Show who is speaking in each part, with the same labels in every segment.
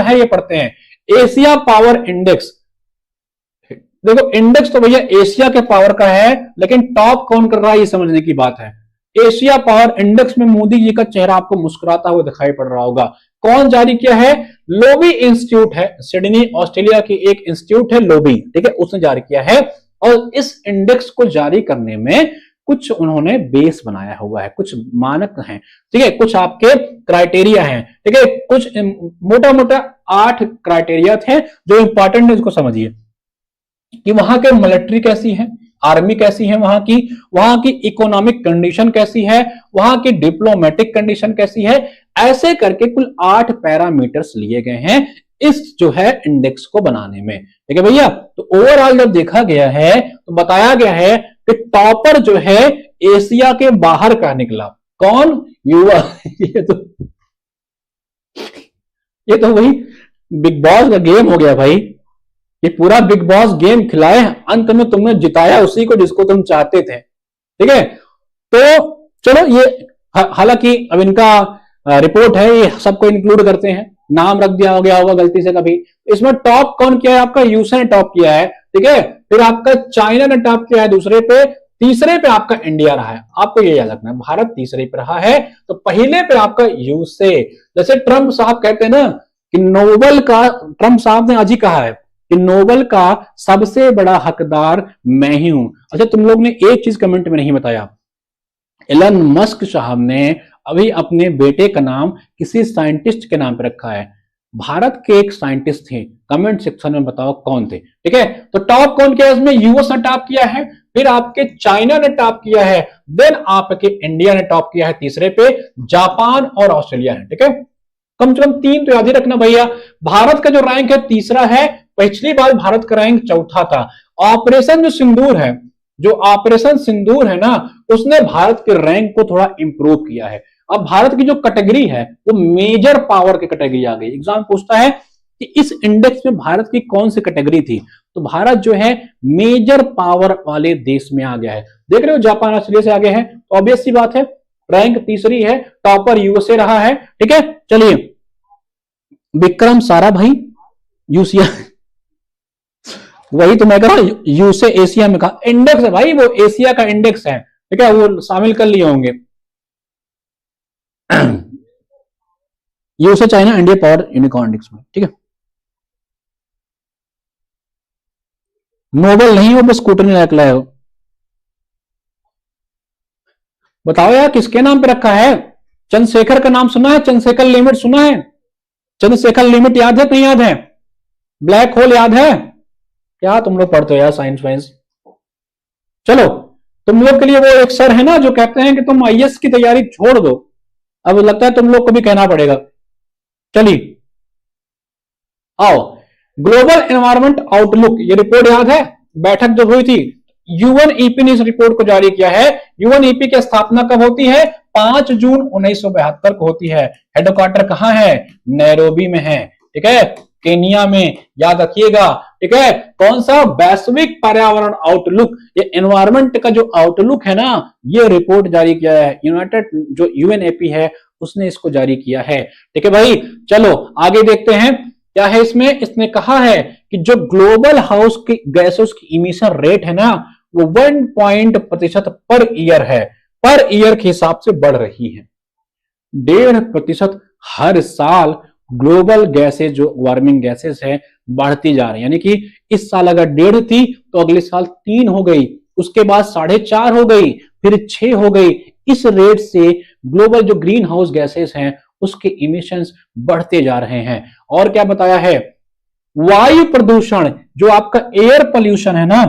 Speaker 1: है ये पढ़ते हैं। एशिया पावर इंडेक्स, देखो इंडेक्स तो भैया एशिया के पावर का है, लेकिन टॉप कौन कर रहा है ये समझने की बात है। एशिया पावर इंडेक्स में मोदी जी का चेहरा आपको मुस्कुराता हुआ दिखाई पड़ रहा होगा। कौन जारी किया है? लोबी इंस्टीट्यूट है, सिडनी ऑस्ट्रेलिया की एक इंस्टीट्यूट है लोबी, ठीक है, उसने जारी किया है। और इस इंडेक्स को जारी करने में कुछ उन्होंने बेस बनाया हुआ है, कुछ मानक हैं, ठीक है, कुछ आपके क्राइटेरिया हैं, ठीक है, कुछ मोटा मोटा 8 क्राइटेरिया थे जो इंपॉर्टेंट है, इसको समझिए कि वहां के मिलिट्री कैसी है, आर्मी कैसी है, वहां की इकोनॉमिक कंडीशन कैसी है, वहां की डिप्लोमेटिक कंडीशन कैसी है, ऐसे करके कुल 8 पैरामीटर्स लिए गए हैं इस जो है इंडेक्स को बनाने में, ठीक है भैया। तो ओवरऑल जब देखा गया है तो बताया गया है कि टॉपर जो है एशिया के बाहर का निकला। कौन? युवा। ये तो वही बिग बॉस का गेम हो गया भाई, ये पूरा बिग बॉस गेम खिलाए, अंत में तुमने जिताया उसी को जिसको तुम चाहते थे, ठीक है। तो चलो ये हालांकि अब इनका रिपोर्ट है, ये सबको इंक्लूड करते हैं, नाम रख दिया हो गया होगा गलती से कभी। इसमें टॉप कौन किया है? आपका यूएसए ने टॉप किया है, ठीक है, फिर आपका चाइना ने टॉप किया है दूसरे पे, तीसरे पे आपका इंडिया रहा है। आपको ये याद रखना है, भारत तीसरे पे रहा है, तो पहले पे आपका यूएसए। जैसे ट्रंप साहब कहते हैं ना कि नोबेल का, ट्रंप साहब ने आज ही कहा है कि नोबेल का सबसे बड़ा हकदार मैं ही हूं। अच्छा, तुम लोग ने एक चीज कमेंट में नहीं बताया, एलन मस्क साहब ने अभी अपने बेटे का नाम किसी साइंटिस्ट के नाम पे रखा है। भारत के एक साइंटिस्ट थे, कमेंट सेक्शन में बताओ कौन थे, ठीक है। तो टॉप कौन किया इसमें? यूएस ने टॉप किया है, फिर आपके चाइना ने टॉप किया है, देन आपके इंडिया ने टॉप किया है, तीसरे पे जापान और ऑस्ट्रेलिया है, ठीक है। कम से कम 3 तो याद ही रखना भैया। भारत का जो रैंक है तीसरा है, पिछली बार भारत का रैंक चौथा था। ऑपरेशन जो सिंदूर है, जो ऑपरेशन सिंदूर है ना, उसने भारत के रैंक को थोड़ा इंप्रूव किया है। अब भारत की जो कैटेगरी है वो मेजर पावर की कैटेगरी आ गई। एग्जाम पूछता है कि इस इंडेक्स में भारत की कौन सी कैटेगरी थी, तो भारत जो है मेजर पावर वाले देश में आ गया है। देख रहे हो जापान ऑस्ट्रेलिया से आगे है, तो ऑब्वियस सी बात है रैंक तीसरी है, टॉपर यूएसए रहा है, ठीक है। चलिए विक्रम सारा भाई यूसिया, वही तो मैं कह रहा हूं, यूएसए एशिया में कहा इंडेक्स है भाई, वो एशिया का इंडेक्स है, ठीक है, वो शामिल कर लिए होंगे। USA China India power unicorn index में, ठीक है। नोबेल नहीं हो, बस स्कूटर नहीं लाए हो। बताओ यार किसके नाम पे रखा है? चंद्रशेखर का नाम सुना है? चंद्रशेखर लिमिट सुना है? चंद्रशेखर लिमिट याद है? नहीं याद है? ब्लैक होल याद है? क्या तुम लोग पढ़ते हो यार साइंस वाइंस। चलो तुम लोग के लिए वो एक सर है ना जो कहते हैं कि तुम आईएएस की तैयारी छोड़ दो, अब लगता है तुम लोग को भी कहना पड़ेगा। चलिए आओ, ग्लोबल एनवायरमेंट आउटलुक, ये रिपोर्ट याद है? बैठक जो हुई थी, यूएनईपी ने इस रिपोर्ट को जारी किया है। यूएनईपी की स्थापना कब होती है? 5 जून 1972 को होती है। हेडक्वार्टर कहां है? नैरोबी में है, ठीक है, केनिया में, याद रखिएगा, ठीक है। कौन सा? वैश्विक पर्यावरण आउटलुक, ये एनवायरमेंट का जो आउटलुक है ना, ये रिपोर्ट जारी किया है यूनाइटेड, जो यूएनईपी है उसने इसको जारी किया है, ठीक है भाई। चलो आगे देखते हैं क्या है इसमें। इसने कहा है कि जो ग्लोबल हाउस की गैसेस की इमिशन रेट है ना, वो 1% पर ईयर है, पर ईयर के हिसाब से बढ़ रही है। 1.5% हर साल ग्लोबल गैसेस, जो वार्मिंग गैसेस है, बढ़ती जा रही है। यानी कि इस साल अगर 1.5 थी तो अगले साल 3 हो गई, उसके बाद 4.5 हो गई, फिर 6 हो गई। इस रेट से ग्लोबल जो ग्रीन हाउस गैसेस हैं उसके इमिशंस बढ़ते जा रहे हैं। और क्या बताया है? वायु प्रदूषण, जो आपका एयर पोल्यूशन है ना,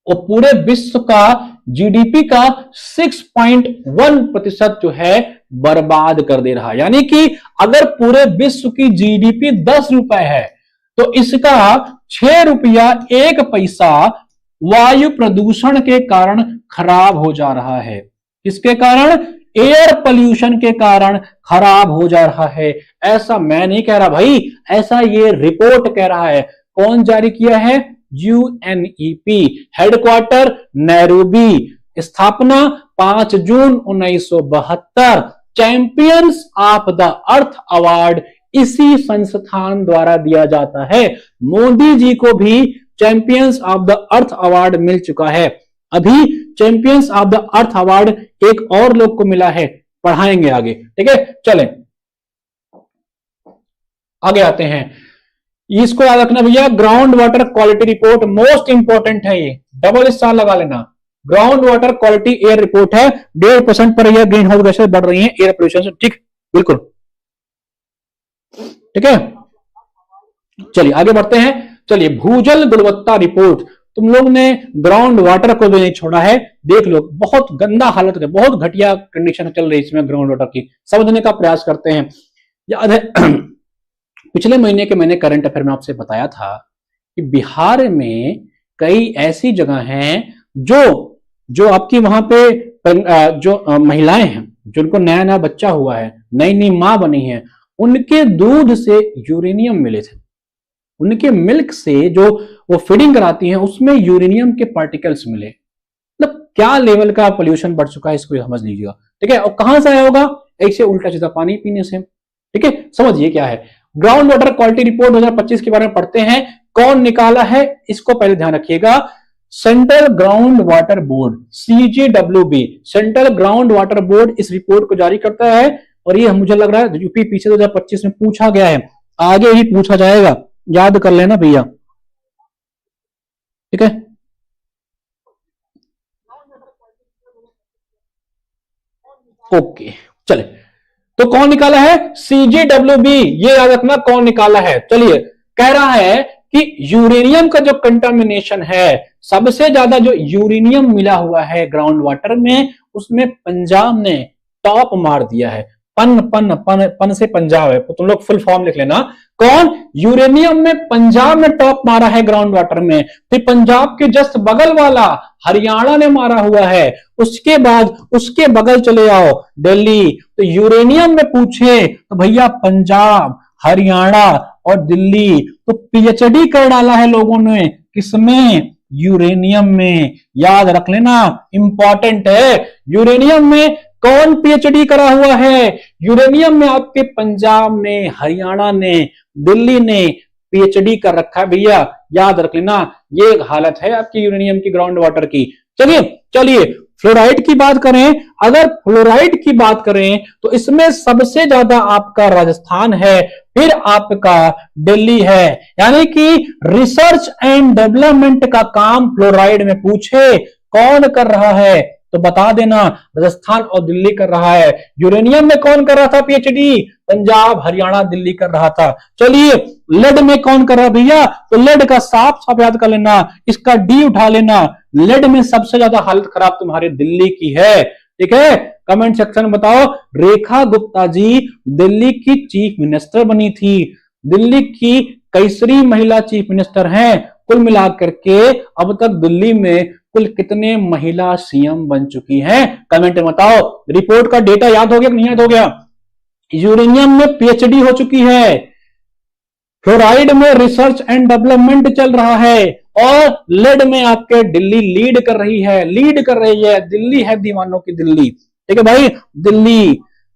Speaker 1: वो पूरे विश्व का जीडीपी का 6.1% जो है बर्बाद कर दे रहा है। यानी कि अगर पूरे विश्व की जीडीपी 10 रुपए है तो इसका 6 रुपया 1 पैसा वायु प्रदूषण के कारण खराब हो जा रहा है। किसके कारण? एयर पोल्यूशन के कारण खराब हो जा रहा है। ऐसा मैं नहीं कह रहा भाई, ऐसा ये रिपोर्ट कह रहा है। कौन जारी किया है? यूएनईपी, हेडक्वार्टर नैरोबी, स्थापना 5 जून 1972, champions of the earth award इसी संस्थान द्वारा दिया जाता है। मोदी जी को भी champions of the earth award मिल चुका है। अभी champions of the earth award एक और लोग को मिला है, पढ़ाएंगे आगे, ठीक है। चलें आगे आते हैं, इसको याद रखना भैया, ground water quality report most important है, ये डबल स्टार लगा लेना। Ground water quality air report है, 1.5% per year green house gases बढ़ रही हैं एयर पोल्यूशन से, ठीक, बिल्कुल ठीक है। चलिए आगे बढ़ते हैं। चलिए भूजल गुणवत्ता रिपोर्ट, तुम लोग ने ग्राउंड वाटर को भी नहीं छोड़ा है, देख लो बहुत गंदा हालत है, बहुत घटिया कंडीशन चल रही है इसमें ग्राउंड वाटर की, समझने का प्रयास करते हैं। याद है पिछले महीने के मैंने करंट अफेयर में आपसे बताया था कि बिहार में कई ऐसी जगह हैं जो आपकी वहां पे जो महिलाएं हैं, जिनको नया नया बच्चा हुआ है, नई नई मां बनी है, उनके दूध से यूरेनियम मिले थे, उनके मिल्क से जो वो फीडिंग कराती हैं उसमें यूरेनियम के पार्टिकल्स मिले। मतलब क्या लेवल का पोल्यूशन बढ़ चुका है, इसको समझ लीजिएगा, ठीक है। और कहां से आया होगा, एक से उल्टा सीधा पानी पीने से, ठीक है। समझिए क्या है ग्राउंड वाटर क्वालिटी रिपोर्ट 2025 के बारे में पढ़ते हैं। कौन निकाला है इसको पहले ध्यान रखिएगा, central ground water board CGWB, central ground water board इस रिपोर्ट को जारी करता है। और ये मुझे लग रहा है यूपी पीछे 2025 में पूछा गया है, आगे ही पूछा जाएगा, याद कर लेना भैया, ठीक है। ओके चले, तो कौन निकाला है, CGWB, ये याद रखना कौन निकाला है। चलिए कह रहा है कि यूरेनियम का जो कंटामिनेशन है, सबसे ज्यादा जो यूरेनियम मिला हुआ है ग्राउंड वाटर में, उसमें पंजाब ने टॉप मार दिया है। पन से पंजाब है, तो तुम लोग फुल फॉर्म लिख लेना। कौन, यूरेनियम में पंजाब ने टॉप मारा है ग्राउंड वाटर में। फिर पंजाब के जस्ट बगल वाला हरियाणा ने मारा हुआ है, उसके बाद उसके बगल चले आओ दिल्ली। तो यूरेनियम में पूछे तो भैया पंजाब, हरियाणा और दिल्ली, तो PhD कर डाला है लोगों ने किसमें, यूरेनियम में। याद रख लेना, इंपॉर्टेंट है। यूरेनियम में कौन PhD करा हुआ है, यूरेनियम में आपके पंजाब ने, हरियाणा ने, दिल्ली ने PhD कर रखा है भैया, याद रख लेना। ये हालत है आपकी यूरेनियम की ग्राउंड वाटर की। चलिए फ्लोराइड की बात करें, अगर फ्लोराइड की बात करें तो इसमें सबसे ज्यादा आपका राजस्थान है, फिर आपका दिल्ली है। यानी कि रिसर्च एंड डेवलपमेंट का काम फ्लोराइड में पूछे कौन कर रहा है तो बता देना, राजस्थान और दिल्ली कर रहा है। यूरेनियम में कौन कर रहा था PhD, पंजाब, हरियाणा, दिल्ली कर रहा था। चलिए लेड में कौन कर रहा भैया, तो लेड का साफ साफ याद कर लेना, इसका D उठा लेना। लेड में सबसे ज्यादा हालत खराब तुम्हारे दिल्ली की है, ठीक है। कमेंट सेक्शन में बताओ, रेखा गुप्ता जी दिल्ली की चीफ मिनिस्टर बनी थी, दिल्ली की कैसरी महिला चीफ मिनिस्टर हैं। कुल मिलाकर के अब तक दिल्ली में कुल कितने महिला CM बन चुकी हैं, कमेंट में बताओ। रिपोर्ट का डेटा याद हो गया कि नहीं याद हो गया। यूरेनियम में PhD हो चुकी है, फ्लोराइड में रिसर्च एंड डेवलपमेंट चल रहा है, और लेड में आपके दिल्ली लीड कर रही है। दिल्ली है दीवानों की दिल्ली, ठीक है भाई। दिल्ली,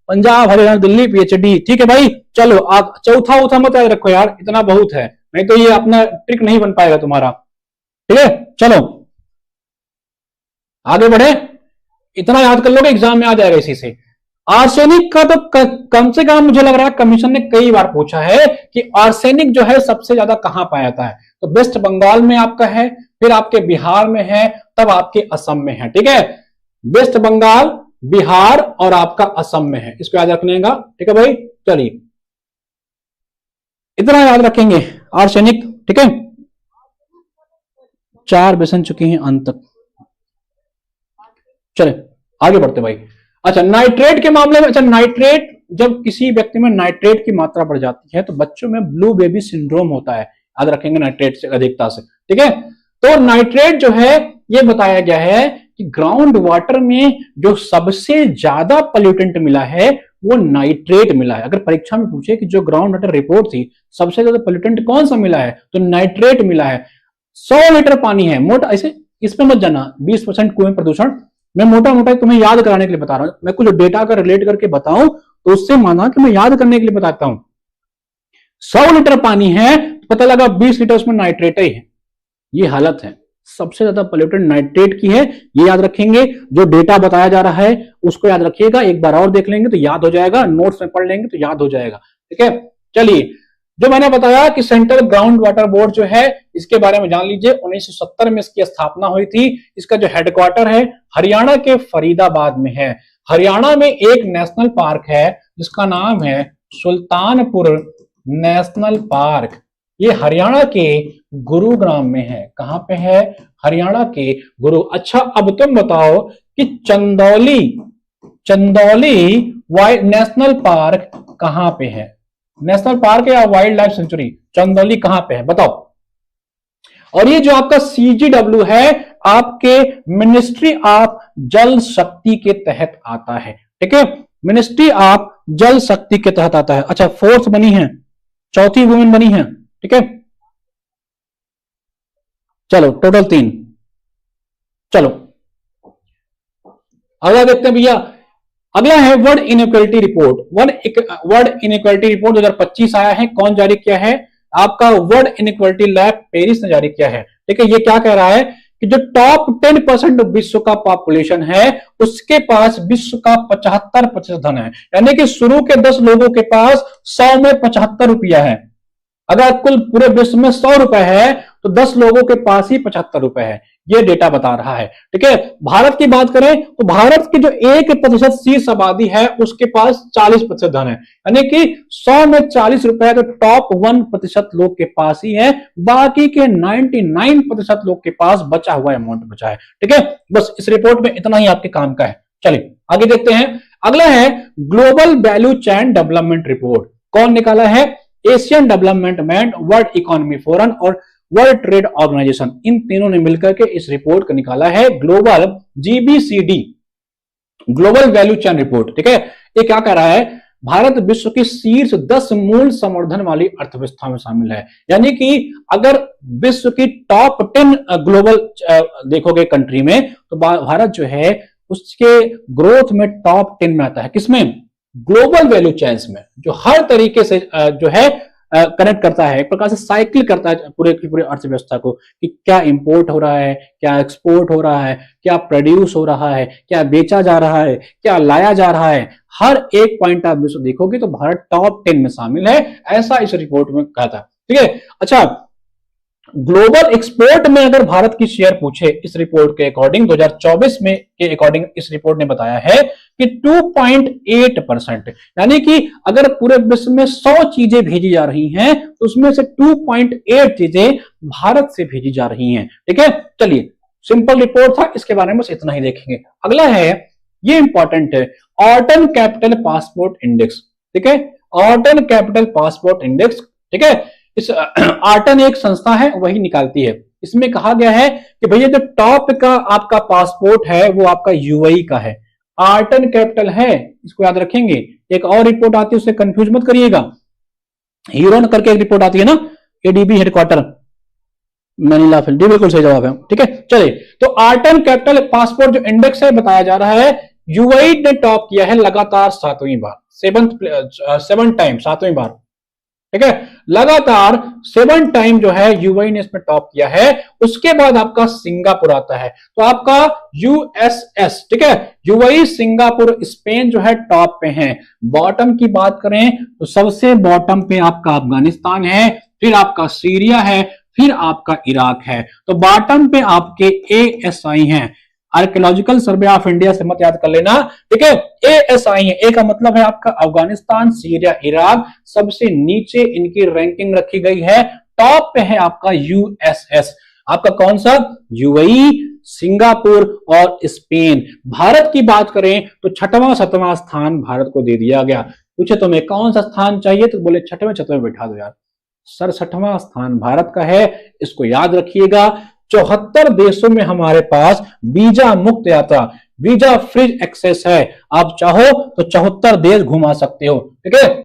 Speaker 1: पंजाब, हरियाणा, दिल्ली PhD, ठीक है भाई। चलो आप चौथा मत याद रखो यार, इतना बहुत है, नहीं तो ये अपना ट्रिक नहीं बन पाएगा तुम्हारा, ठीक है। चलो आगे बढ़े, इतना याद कर लोगे एग्जाम में आ जाएगा इसी से। आर्सेनिक का तो कम से कम मुझे लग रहा है कमीशन ने कई बार पूछा है कि आर्सेनिक जो है सबसे ज्यादा कहां पाया जाता है, तो वेस्ट बंगाल में आपका है, फिर आपके बिहार में है, तब आपके असम में है, ठीक है। वेस्ट बंगाल, बिहार और आपका असम में है, इसको याद रखने का, ठीक है भाई। चलिए इतना याद रखेंगे आर्सेनिक, ठीक है। 4 बेसन चुकी हैं अंत तक, चले आगे बढ़ते भाई। अच्छा नाइट्रेट के मामले में, अच्छा नाइट्रेट, जब किसी व्यक्ति में नाइट्रेट की मात्रा बढ़ जाती है तो बच्चों में ब्लू बेबी सिंड्रोम होता है, याद रखेंगे नाइट्रेट से अधिकता से, ठीक है। तो नाइट्रेट जो है ये बताया गया है कि ग्राउंड वाटर में जो सबसे ज्यादा पोल्यूटेंट मिला है वो नाइट्रेट मिला है। अगर परीक्षा में पूछे कि जो ग्राउंड वाटर रिपोर्ट थी सबसे ज्यादा पोल्यूटेंट कौन सा मिला है, तो नाइट्रेट मिला है। 100 लीटर पानी है, मोटा ऐसे इसमें मत जाना, 20% कुएं प्रदूषण, मैं मोटा मोटा तुम्हें याद कराने के लिए बता रहा हूं। मैं कुछ डेटा का रिलेट करके बताऊं तो उससे माना कि मैं याद करने के लिए बताता हूं। 100 लीटर पानी है तो पता लगा 20 लीटर उसमें नाइट्रेट ही है। ये हालत है, सबसे ज्यादा पोल्यूटेड नाइट्रेट की है, ये याद रखेंगे। जो डेटा बताया जा रहा है उसको याद रखिएगा, एक बार और देख लेंगे तो याद हो जाएगा, नोट्स में पढ़ लेंगे तो याद हो जाएगा। ठीक है, चलिए, जो मैंने बताया कि सेंट्रल ग्राउंड वाटर बोर्ड जो है, इसके बारे में जान लीजिए। 1970 में इसकी स्थापना हुई थी। इसका जो हेडक्वार्टर है हरियाणा के फरीदाबाद में है। हरियाणा में एक नेशनल पार्क है जिसका नाम है सुल्तानपुर नेशनल पार्क। ये हरियाणा के गुरुग्राम में है। कहां पे है? हरियाणा के गुरु। अच्छा, अब तुम बताओ कि चंदौली नेशनल पार्क कहां पे है? नेशनल पार्क या वाइल्ड लाइफ सेंचुरी, चंदौली कहां पे है बताओ। और ये जो आपका CGW है आपके मिनिस्ट्री ऑफ जल शक्ति के तहत आता है। ठीक है, मिनिस्ट्री ऑफ जल शक्ति के तहत आता है। अच्छा, फोर्थ बनी है, चौथी वुमेन बनी है। ठीक है, चलो टोटल 3। चलो अगला देखते हैं भैया। अगला है world inequality report. World inequality report 2025 आया है। कौन जारी किया है? आपका वर्ल्ड इनइक्वालिटी लैब पेरिस ने जारी किया है। ठीक है, ये क्या कह रहा है कि जो टॉप 10% विश्व का पॉपुलेशन है उसके पास विश्व का 75% धन है। यानी कि शुरू के 10 लोगों के पास 100 में 75 रुपया है। अगर कुल पूरे विश्व में 100 रुपए है तो 10 लोगों के पास ही 75 रुपए है। ये डेटा बता रहा है। ठीक है, भारत की बात करें तो भारत की जो 1% शीर्ष आबादी है उसके पास 40% धन है। यानी कि 100 में 40 रुपए तो टॉप 1% लोग के पास ही है, बाकी के 99% लोग के पास बचा हुआ अमाउंट बचा है। ठीक है, बस इस रिपोर्ट में इतना ही आपके काम का है। चलिए आगे देखते हैं। अगला है global value chain development report. कौन निकाला है? Asian development bank, world economy forum और वर्ल्ड ट्रेड ऑर्गेनाइजेशन, इन तीनों ने मिलकर के इस रिपोर्ट को निकाला है, global GBCD, global value chain report. ठीक है, ये क्या कह रहा है? भारत विश्व की शीर्ष 10 मूल संवर्धन वाली अर्थव्यवस्था में शामिल है। यानी कि अगर विश्व की टॉप 10 ग्लोबल देखोगे कंट्री में तो भारत जो है उसके ग्रोथ में टॉप 10 में आता है। किसमें? ग्लोबल वैल्यू चेन्स में, जो हर तरीके से जो है कनेक्ट करता है, एक प्रकार से साइकिल करता है पूरे की पूरी अर्थव्यवस्था को, कि क्या इंपोर्ट हो रहा है, क्या एक्सपोर्ट हो रहा है, क्या प्रोड्यूस हो रहा है, क्या बेचा जा रहा है, क्या लाया जा रहा है। हर एक पॉइंट आप देखोगे तो भारत टॉप 10 में शामिल है, ऐसा इस रिपोर्ट में कहा था। ठीक है, अच्छा, ग्लोबल एक्सपोर्ट में अगर भारत की शेयर पूछे इस रिपोर्ट के अकॉर्डिंग 2024 में के अकॉर्डिंग इस रिपोर्ट ने बताया है कि 2.8%, यानी कि अगर पूरे विश्व में 100 चीजें भेजी जा रही हैं तो उसमें से 2.8 चीजें भारत से भेजी जा रही हैं। ठीक है, चलिए सिंपल रिपोर्ट था, इसके बारे में बस इतना ही देखेंगे। अगला है, ये इंपॉर्टेंट है, ऑर्टन कैपिटल पासपोर्ट इंडेक्स। ठीक है, ऑर्टन कैपिटल पासपोर्ट इंडेक्स। ठीक है, इस आर्टन एक संस्था है वही निकालती है। इसमें कहा गया है कि भैया जो टॉप का आपका पासपोर्ट है वो आपका यूएई का है, आर्टन कैपिटल है, इसको याद रखेंगे। एक और रिपोर्ट आती है उससे कंफ्यूज मत करिएगा, हीरोन करके एक रिपोर्ट आती है ना, एडीबी हेडक्वार्टर मनीला फिल्ड, बिल्कुल सही जवाब है। ठीक है, चलिए, तो आर्टन कैपिटल पासपोर्ट जो इंडेक्स है बताया जा रहा है यूएई ने टॉप किया है लगातार 7वीं बार, 7 टाइम, 7वीं बार। ठीक है, लगातार 7 टाइम जो है यूएई ने इसमें टॉप किया है। उसके बाद आपका सिंगापुर आता है, तो आपका यूएसएस, ठीक है, यूएई, सिंगापुर, स्पेन जो है टॉप पे हैं। बॉटम की बात करें तो सबसे बॉटम पे आपका अफगानिस्तान है, फिर आपका सीरिया है, फिर आपका इराक है। तो बॉटम पे आपके एएसआई हैं, आर्कियोलॉजिकल सर्वे ऑफ इंडिया से मत याद कर लेना। ठीक है, एएसआई है, ए का मतलब है आपका अफगानिस्तान, सीरिया, इराक, सबसे नीचे इनकी रैंकिंग रखी गई है। टॉप पे है आपका यूएसएस, आपका कौन सा? यूएई, सिंगापुर और स्पेन। भारत की बात करें तो 6वां 7वां स्थान भारत को दे दिया गया। पूछे तुम्हें कौन सा स्थान चाहिए तो बोले 6वें बैठा दो यार सर, 6वां स्थान भारत का है, इसको याद रखिएगा। 74 देशों में हमारे पास वीजा मुक्त यात्रा, वीजा फ्री एक्सेस है। आप चाहो तो 74 देश घुमा सकते हो। ठीक है।